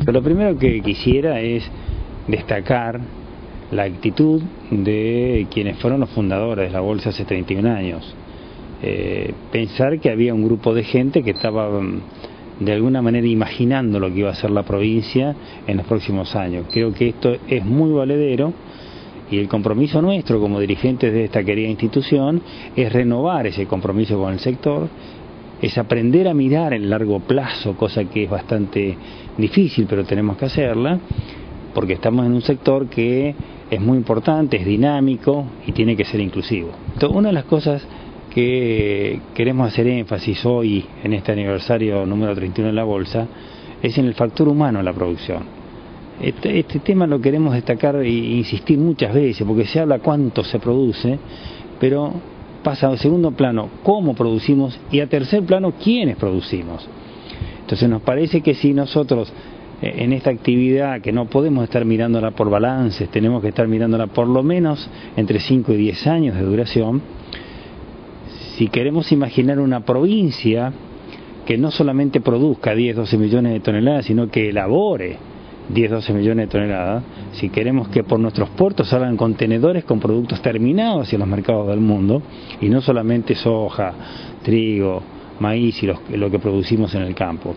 Pero lo primero que quisiera es destacar la actitud de quienes fueron los fundadores de la Bolsa hace 31 años. Pensar que había un grupo de gente que estaba de alguna manera imaginando lo que iba a ser la provincia en los próximos años. Creo que esto es muy valedero y el compromiso nuestro como dirigentes de esta querida institución es renovar ese compromiso con el sector, es aprender a mirar en largo plazo, cosa que es bastante difícil, pero tenemos que hacerla, porque estamos en un sector que es muy importante, es dinámico y tiene que ser inclusivo. Entonces, una de las cosas que queremos hacer énfasis hoy, en este aniversario número 31 de la Bolsa, es en el factor humano en la producción. Este tema lo queremos destacar e insistir muchas veces, porque se habla cuánto se produce, pero pasa a segundo plano cómo producimos y a tercer plano quiénes producimos. Entonces nos parece que si nosotros en esta actividad, que no podemos estar mirándola por balances, tenemos que estar mirándola por lo menos entre 5 y 10 años de duración. Si queremos imaginar una provincia que no solamente produzca 10-12 millones de toneladas, sino que elabore 10-12 millones de toneladas, si queremos que por nuestros puertos salgan contenedores con productos terminados hacia los mercados del mundo, y no solamente soja, trigo, maíz y lo que producimos en el campo.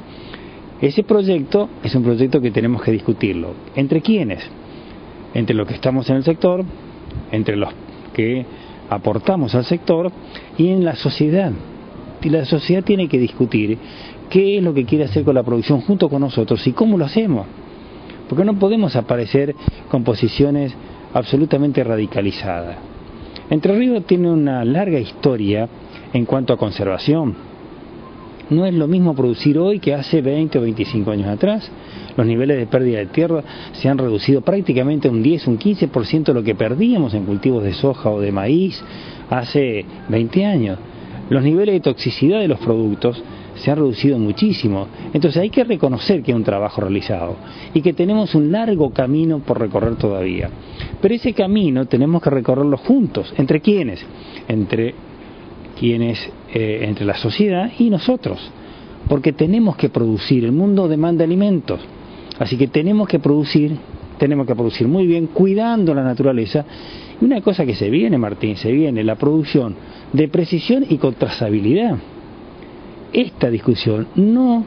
Ese proyecto es un proyecto que tenemos que discutirlo. ¿Entre quiénes? Entre los que estamos en el sector, entre los que aportamos al sector y en la sociedad. Y la sociedad tiene que discutir qué es lo que quiere hacer con la producción junto con nosotros y cómo lo hacemos. Porque no podemos aparecer con posiciones absolutamente radicalizadas. Entre Ríos tiene una larga historia en cuanto a conservación. No es lo mismo producir hoy que hace 20 o 25 años atrás. Los niveles de pérdida de tierra se han reducido prácticamente un 10, un 15% de lo que perdíamos en cultivos de soja o de maíz hace 20 años. Los niveles de toxicidad de los productos se han reducido muchísimo. Entonces hay que reconocer que hay un trabajo realizado y que tenemos un largo camino por recorrer todavía. Pero ese camino tenemos que recorrerlo juntos. ¿Entre quiénes? Entre la sociedad y nosotros, porque tenemos que producir, el mundo demanda alimentos, así que tenemos que producir muy bien, cuidando la naturaleza. Y una cosa que se viene, Martín, se viene la producción de precisión y con trazabilidad. Esta discusión no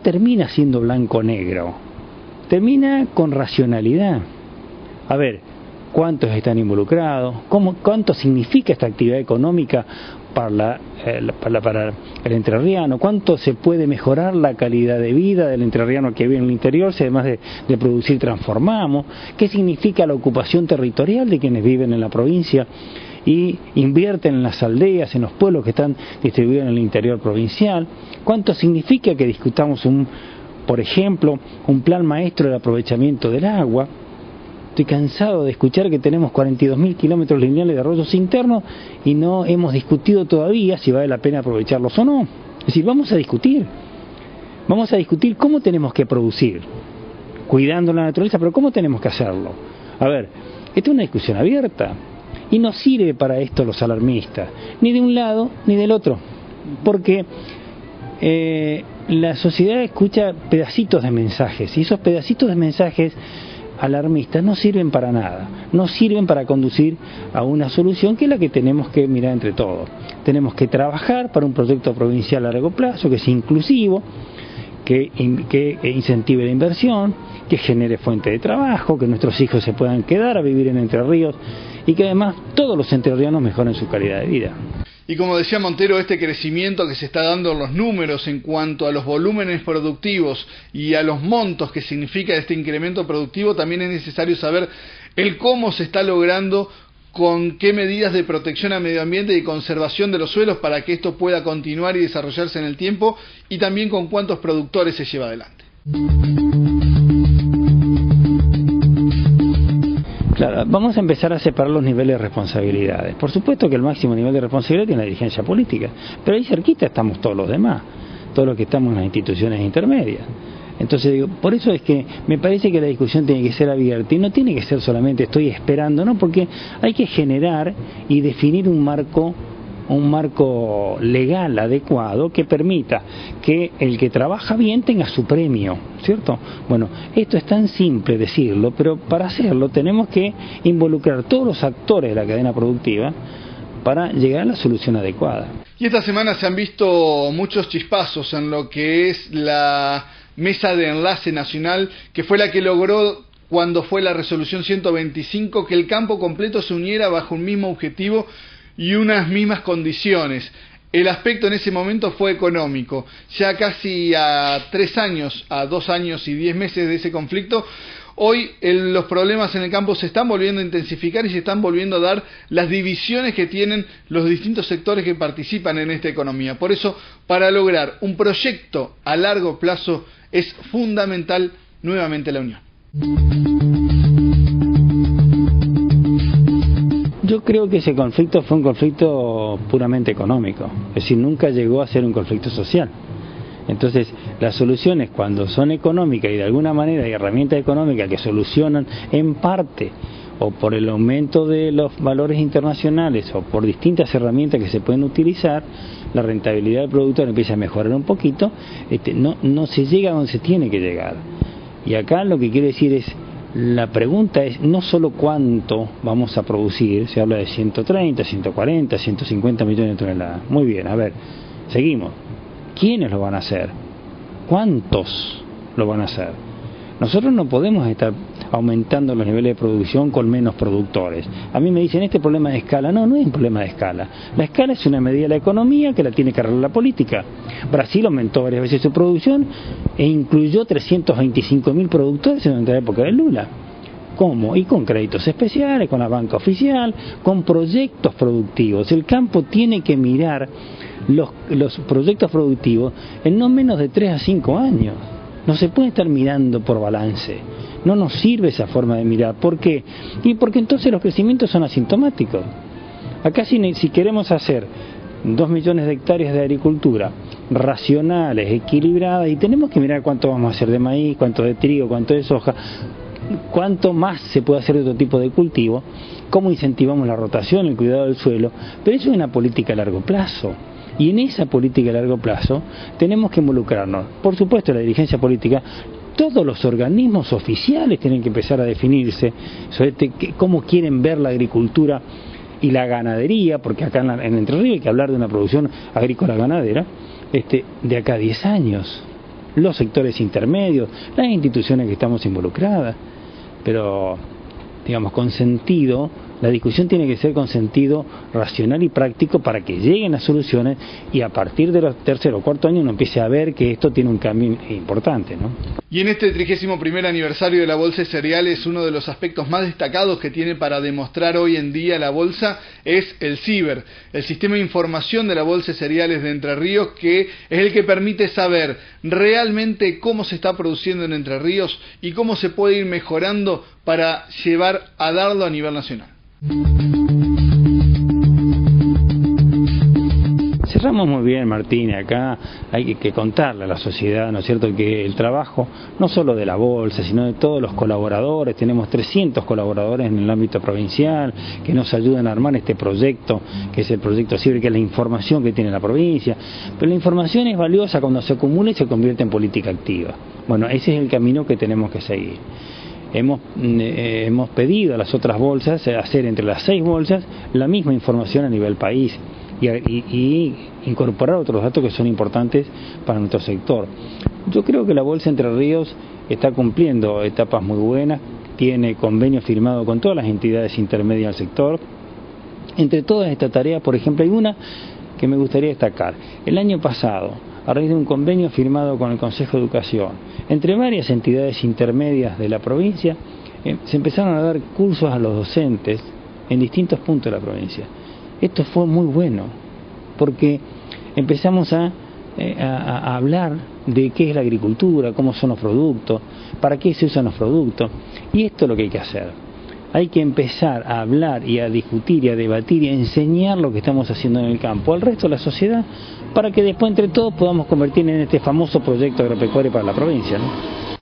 termina siendo blanco-negro, termina con racionalidad. A ver, ¿cuántos están involucrados? ¿Cuánto significa esta actividad económica para el entrerriano? ¿Cuánto se puede mejorar la calidad de vida del entrerriano que vive en el interior si además de producir transformamos? ¿Qué significa la ocupación territorial de quienes viven en la provincia y invierten en las aldeas, en los pueblos que están distribuidos en el interior provincial? ¿Cuánto significa que discutamos por ejemplo, un plan maestro del aprovechamiento del agua? Estoy cansado de escuchar que tenemos 42.000 kilómetros lineales de arroyos internos y no hemos discutido todavía si vale la pena aprovecharlos o no. Es decir, vamos a discutir cómo tenemos que producir, cuidando la naturaleza, pero cómo tenemos que hacerlo. A ver, esta es una discusión abierta y no sirve para esto los alarmistas, ni de un lado ni del otro, porque la sociedad escucha pedacitos de mensajes y esos pedacitos de mensajes alarmistas no sirven para nada, no sirven para conducir a una solución que es la que tenemos que mirar entre todos. Tenemos que trabajar para un proyecto provincial a largo plazo, que sea inclusivo, que incentive la inversión, que genere fuente de trabajo, que nuestros hijos se puedan quedar a vivir en Entre Ríos y que además todos los entrerrianos mejoren su calidad de vida. Y como decía Montero, este crecimiento que se está dando en los números en cuanto a los volúmenes productivos y a los montos que significa este incremento productivo, también es necesario saber el cómo se está logrando, con qué medidas de protección al medio ambiente y conservación de los suelos para que esto pueda continuar y desarrollarse en el tiempo, y también con cuántos productores se lleva adelante. Claro, vamos a empezar a separar los niveles de responsabilidades. Por supuesto que el máximo nivel de responsabilidad tiene la dirigencia política, pero ahí cerquita estamos todos los demás, todos los que estamos en las instituciones intermedias. Entonces digo, por eso es que me parece que la discusión tiene que ser abierta y no tiene que ser solamente estoy esperando, no, porque hay que generar y definir un marco un marco legal adecuado que permita que el que trabaja bien tenga su premio, ¿cierto? Bueno, esto es tan simple decirlo, pero para hacerlo tenemos que involucrar todos los actores de la cadena productiva para llegar a la solución adecuada. Y esta semana se han visto muchos chispazos en lo que es la mesa de enlace nacional, que fue la que logró, cuando fue la resolución 125, que el campo completo se uniera bajo un mismo objetivo y unas mismas condiciones. El aspecto en ese momento fue económico. Ya casi a 3 años, a 2 años y 10 meses de ese conflicto, hoy los problemas en el campo se están volviendo a intensificar y se están volviendo a dar las divisiones que tienen los distintos sectores que participan en esta economía. Por eso, para lograr un proyecto a largo plazo es fundamental nuevamente la unión. Yo creo que ese conflicto fue un conflicto puramente económico, es decir, nunca llegó a ser un conflicto social. Entonces, las soluciones, cuando son económicas y de alguna manera hay herramientas económicas que solucionan en parte o por el aumento de los valores internacionales o por distintas herramientas que se pueden utilizar, la rentabilidad del productor empieza a mejorar un poquito, no se llega a donde se tiene que llegar. Y acá lo que quiere decir es, la pregunta es no solo cuánto vamos a producir, se habla de 130, 140, 150 millones de toneladas. Muy bien, a ver, seguimos. ¿Quiénes lo van a hacer? ¿Cuántos lo van a hacer? Nosotros no podemos estar aumentando los niveles de producción con menos productores. A mí me dicen, este problema de escala. No, no es un problema de escala. La escala es una medida de la economía que la tiene que arreglar la política. Brasil aumentó varias veces su producción e incluyó 325.000 productores en la época de Lula. ¿Cómo? Y con créditos especiales, con la banca oficial, con proyectos productivos. El campo tiene que mirar los proyectos productivos en no menos de 3 a 5 años. No se puede estar mirando por balance. No nos sirve esa forma de mirar. ¿Por qué? Y porque entonces los crecimientos son asintomáticos. Acá si queremos hacer 2 millones de hectáreas de agricultura racionales, equilibradas, y tenemos que mirar cuánto vamos a hacer de maíz, cuánto de trigo, cuánto de soja, cuánto más se puede hacer de otro tipo de cultivo, cómo incentivamos la rotación, el cuidado del suelo, pero eso es una política a largo plazo. Y en esa política a largo plazo tenemos que involucrarnos. Por supuesto, la dirigencia política, todos los organismos oficiales tienen que empezar a definirse sobre cómo quieren ver la agricultura y la ganadería, porque acá en Entre Ríos hay que hablar de una producción agrícola ganadera, de acá a 10 años. Los sectores intermedios, las instituciones que estamos involucradas, pero digamos con sentido. La discusión tiene que ser con sentido racional y práctico para que lleguen las soluciones y a partir de los 3.º o 4.º años uno empiece a ver que esto tiene un cambio importante, ¿no? Y en este 31º aniversario de la Bolsa de Cereales, uno de los aspectos más destacados que tiene para demostrar hoy en día la Bolsa es el CIBER, el sistema de información de la Bolsa de Cereales de Entre Ríos, que es el que permite saber realmente cómo se está produciendo en Entre Ríos y cómo se puede ir mejorando para llevar a darlo a nivel nacional. Cerramos muy bien, Martín. Acá hay que contarle a la sociedad, ¿no es cierto?, que el trabajo no solo de la bolsa, sino de todos los colaboradores. Tenemos 300 colaboradores en el ámbito provincial que nos ayudan a armar este proyecto, que es el proyecto CIBER, que es la información que tiene la provincia. Pero la información es valiosa cuando se acumula y se convierte en política activa. Bueno, ese es el camino que tenemos que seguir. Hemos pedido a las otras bolsas hacer entre las 6 bolsas la misma información a nivel país y incorporar otros datos que son importantes para nuestro sector. Yo creo que la Bolsa Entre Ríos está cumpliendo etapas muy buenas, tiene convenio firmado con todas las entidades intermedias del sector. Entre todas estas tareas, por ejemplo, hay una que me gustaría destacar. El año pasado, a raíz de un convenio firmado con el Consejo de Educación, entre varias entidades intermedias de la provincia, se empezaron a dar cursos a los docentes en distintos puntos de la provincia. Esto fue muy bueno, porque empezamos a hablar de qué es la agricultura, cómo son los productos, para qué se usan los productos, y esto es lo que hay que hacer. Hay que empezar a hablar y a discutir y a debatir y a enseñar lo que estamos haciendo en el campo al resto de la sociedad, para que después entre todos podamos convertir en este famoso proyecto agropecuario para la provincia, ¿no?